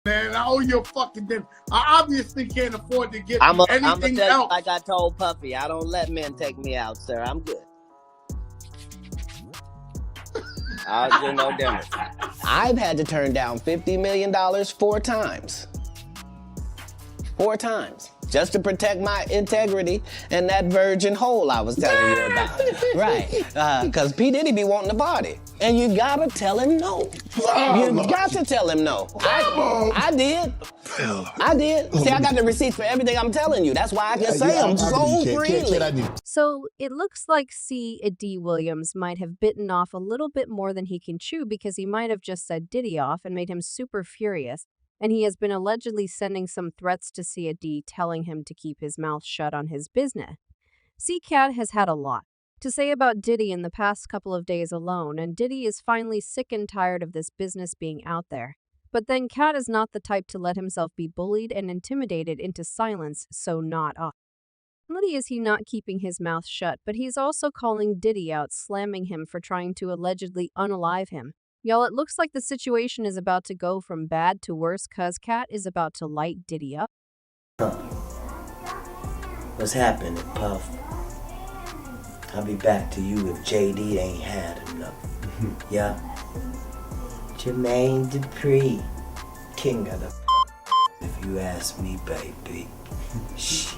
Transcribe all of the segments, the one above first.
Man, I owe you a fucking dinner. I obviously can't afford to get I'm anything gonna tell you else. like I told Puffy, I don't let men take me out, sir. I'm good. I'll do no dinners. I've had to turn down $50 million 4 times. 4 times. Just to protect my integrity and that virgin hole I was telling you about. Right. Because P. Diddy be wanting to party. And you gotta tell him no. You got to tell him no. I did. I did. See, I got the receipts for everything I'm telling you. That's why I can say them so freely. So it looks like C. D. Williams might have bitten off a little bit more than he can chew because he might have just said Diddy off and made him super furious. And he has been allegedly sending some threats to C. D. telling him to keep his mouth shut on his business. Katt has had a lot to say about Diddy in the past couple of days alone, and Diddy is finally sick and tired of this business being out there. But then Katt is not the type to let himself be bullied and intimidated into silence, so not off. Not only is he not keeping his mouth shut, but he's also calling Diddy out, slamming him for trying to allegedly unalive him. Y'all, it looks like the situation is about to go from bad to worse cause Katt is about to light Diddy up. What's happening, Puff? I'll be back to you if JD ain't had enough. Yeah. Jermaine Dupri, king of the if you ask me, baby. Shit.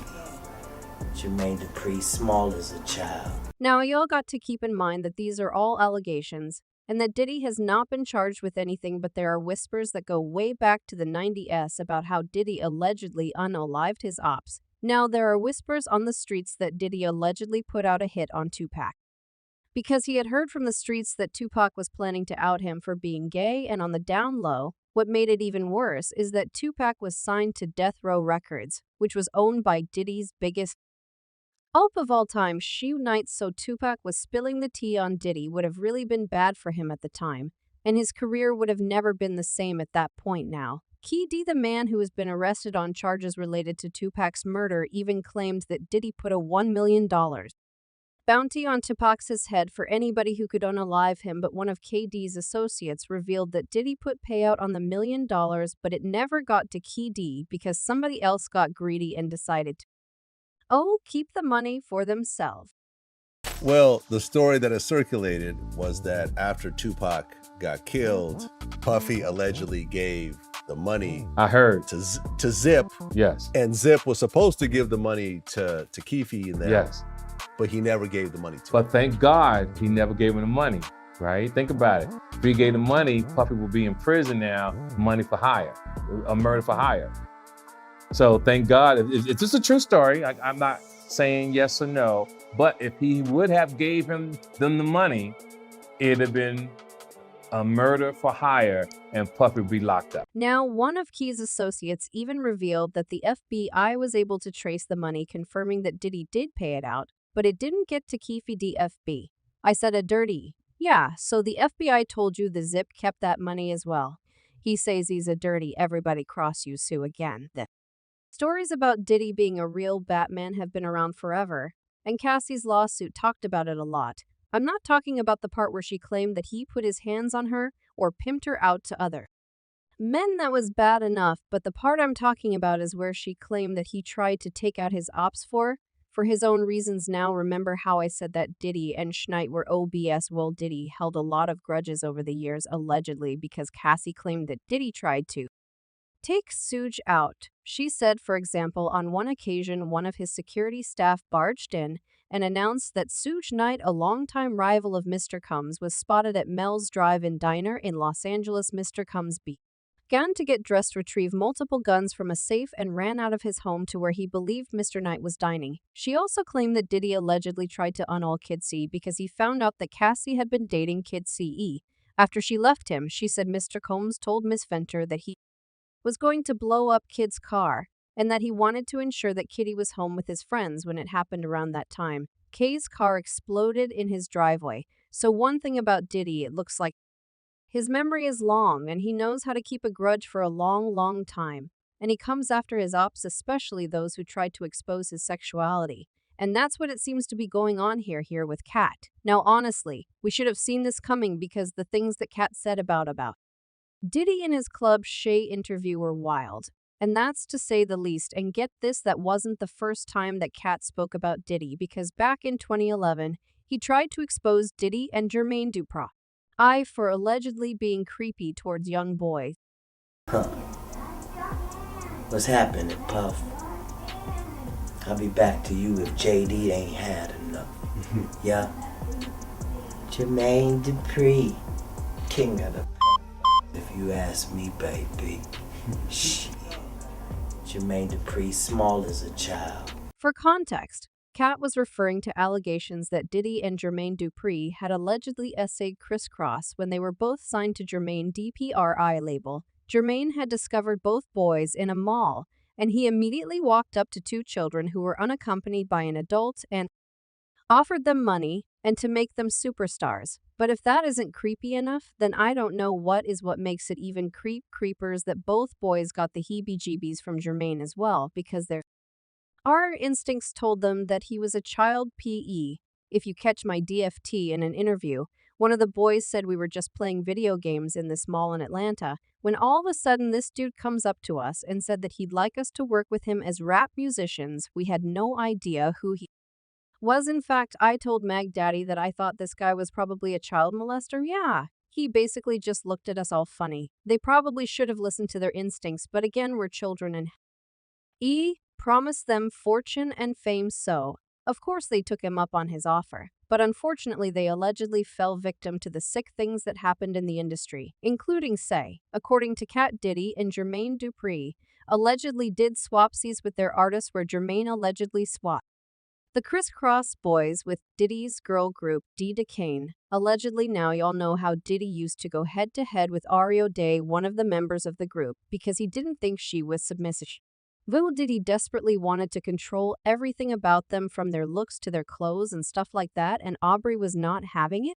Jermaine Dupri, small as a child. Now, y'all got to keep in mind that these are all allegations, and that Diddy has not been charged with anything, but there are whispers that go way back to the 90s about how Diddy allegedly unalived his ops. Now, there are whispers on the streets that Diddy allegedly put out a hit on Tupac, because he had heard from the streets that Tupac was planning to out him for being gay, and on the down low, what made it even worse is that Tupac was signed to Death Row Records, which was owned by Diddy's biggest hope of all time, Shoe Knight. So Tupac was spilling the tea on Diddy would have really been bad for him at the time, and his career would have never been the same at that point now. K.D., the man who has been arrested on charges related to Tupac's murder, even claimed that Diddy put a $1 million bounty on Tupac's head for anybody who could unalive him, but one of K.D.'s associates revealed that Diddy put payout on the $1 million, but it never got to K.D. because somebody else got greedy and decided to keep the money for themselves. Well, the story that has circulated was that after Tupac got killed, Puffy allegedly gave the money I heard to Zip. yes, And Zip was supposed to give the money to Keefe and them, yes. but he never gave the money to him. But thank God he never gave him the money, right? Think about it. If he gave the money, Puffy will be in prison now, money for hire, a murder for hire. So thank God. It's just a true story. I'm not saying yes or no, but if he would have gave them the money, it'd have been a murder for hire and Puffy would be locked up. Now, one of Key's associates even revealed that the FBI was able to trace the money, confirming that Diddy did pay it out, but it didn't get to Keefe DFB. I said a dirty. Yeah, so the FBI told you the Zip kept that money as well. He says he's a dirty, everybody cross you Sue again. The stories about Diddy being a real Batman have been around forever, and Cassie's lawsuit talked about it a lot. I'm not talking about the part where she claimed that he put his hands on her or pimped her out to other men. That was bad enough, but the part I'm talking about is where she claimed that he tried to take out his ops for his own reasons. Now, remember how I said that Diddy and Schneid were OBS? Well, Diddy held a lot of grudges over the years, allegedly, because Cassie claimed that Diddy tried to take Suge out. She said, for example, on one occasion, one of his security staff barged in and announced that Suge Knight, a longtime rival of Mr. Combs, was spotted at Mel's Drive-In Diner in Los Angeles. Mr. Combs began to get dressed, retrieve multiple guns from a safe, and ran out of his home to where he believed Mr. Knight was dining. She also claimed that Diddy allegedly tried to unall Kid C because he found out that Cassie had been dating Kid C. After she left him, she said Mr. Combs told Miss Venter that he was going to blow up Kid's car, and that he wanted to ensure that Kitty was home with his friends when it happened around that time. K's car exploded in his driveway. So one thing about Diddy, it looks like his memory is long, and he knows how to keep a grudge for a long, long time. And he comes after his ops, especially those who tried to expose his sexuality. And that's what it seems to be going on here with Katt. Now, honestly, we should have seen this coming because the things that Katt said about Diddy and his Club Shay interview were wild, and that's to say the least. And get this, that wasn't the first time that Katt spoke about Diddy, because back in 2011, he tried to expose Diddy and Jermaine Dupri for allegedly being creepy towards young boys. Huh. What's happening, Puff? I'll be back to you if JD ain't had enough. Yeah? Jermaine Dupri, king of the if you ask me, baby. Shit. Jermaine Dupri, small as a child. For context, Katt was referring to allegations that Diddy and Jermaine Dupri had allegedly essayed crisscross when they were both signed to Jermaine DPRI label. Jermaine had discovered both boys in a mall, and he immediately walked up to two children who were unaccompanied by an adult and offered them money and to make them superstars. But if that isn't creepy enough, then I don't know what makes it even creepers that both boys got the heebie-jeebies from Jermaine as well, because our instincts told them that he was a child PE. If you catch my DFT in an interview, one of the boys said we were just playing video games in this mall in Atlanta, when all of a sudden this dude comes up to us and said that he'd like us to work with him as rap musicians. We had no idea who he was. In fact, I told Mag Daddy that I thought this guy was probably a child molester. Yeah, he basically just looked at us all funny. They probably should have listened to their instincts, but again, we're children and he promised them fortune and fame, so of course they took him up on his offer. But unfortunately, they allegedly fell victim to the sick things that happened in the industry, including, according to Katt, Diddy and Jermaine Dupri allegedly did swapsies with their artists, where Jermaine allegedly swapped the Crisscross Boys with Diddy's girl group, D-Decane. Allegedly, now y'all know how Diddy used to go head-to-head with Ario Day, one of the members of the group, because he didn't think she was submissive. Diddy desperately wanted to control everything about them, from their looks to their clothes and stuff like that, and Aubrey was not having it.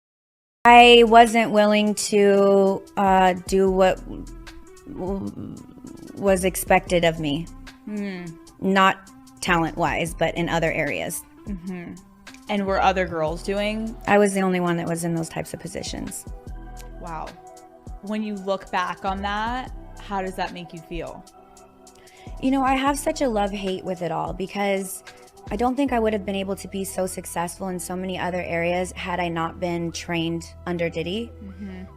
I wasn't willing to do what was expected of me. Not talent-wise, but in other areas. And were other girls doing? I was the only one that was in those types of positions. Wow. When you look back on that, how does that make you feel? You know, I have such a love-hate with it all, because I don't think I would have been able to be so successful in so many other areas had I not been trained under Diddy.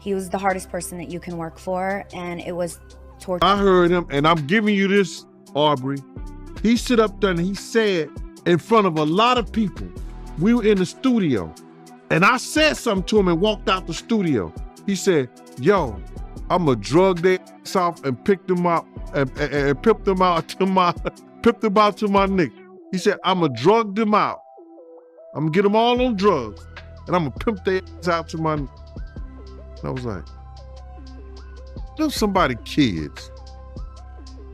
He was the hardest person that you can work for, and it was torture. I heard him, and I'm giving you this, Aubrey. He stood up there and he said in front of a lot of people, we were in the studio, and I said something to him and walked out the studio. He said, yo, I'm gonna drug their ass off and pick them up and pimp them out to my nigga. He said, I'm gonna drug them out. I'm gonna get them all on drugs, and I'm gonna pimp their ass out to my nigga. And I was like, them somebody kids.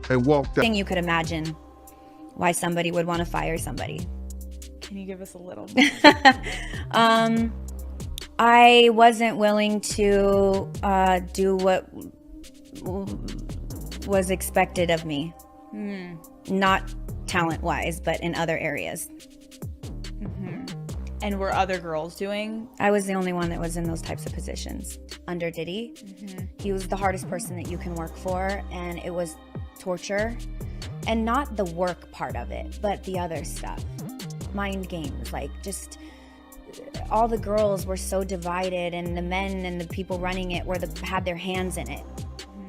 And walked out. Thing you could imagine why somebody would want to fire somebody. Can you give us a little? I wasn't willing to do what was expected of me. Not talent-wise, but in other areas. And were other girls doing? I was the only one that was in those types of positions under Diddy. He was the hardest person that you can work for, and it was torture. And not the work part of it, but the other stuff. Mind games, like just all the girls were so divided, and the men and the people running it had their hands in it,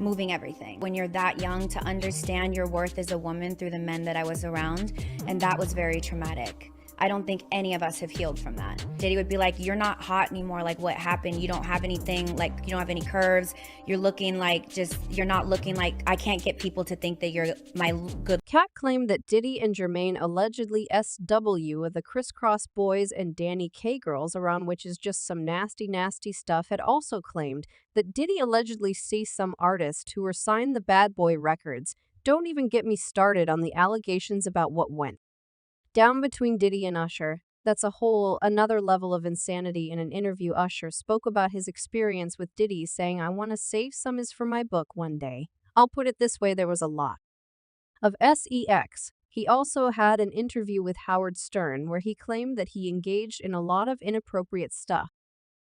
moving everything. When you're that young to understand your worth as a woman through the men that I was around, and that was very traumatic. I don't think any of us have healed from that. Diddy would be like, you're not hot anymore, like what happened? You don't have anything, like you don't have any curves. You're looking like you're not looking like, I can't get people to think that you're my good. Katt claimed that Diddy and Jermaine allegedly SW the Crisscross Boys and Danny K girls around, which is just some nasty, nasty stuff. Had also claimed that Diddy allegedly sees some artists who were signed the Bad Boy Records. Don't even get me started on the allegations about what went down between Diddy and Usher. That's another level of insanity. In an interview, Usher spoke about his experience with Diddy, saying, I want to save some is for my book one day. I'll put it this way, there was a lot of sex. He also had an interview with Howard Stern where he claimed that he engaged in a lot of inappropriate stuff.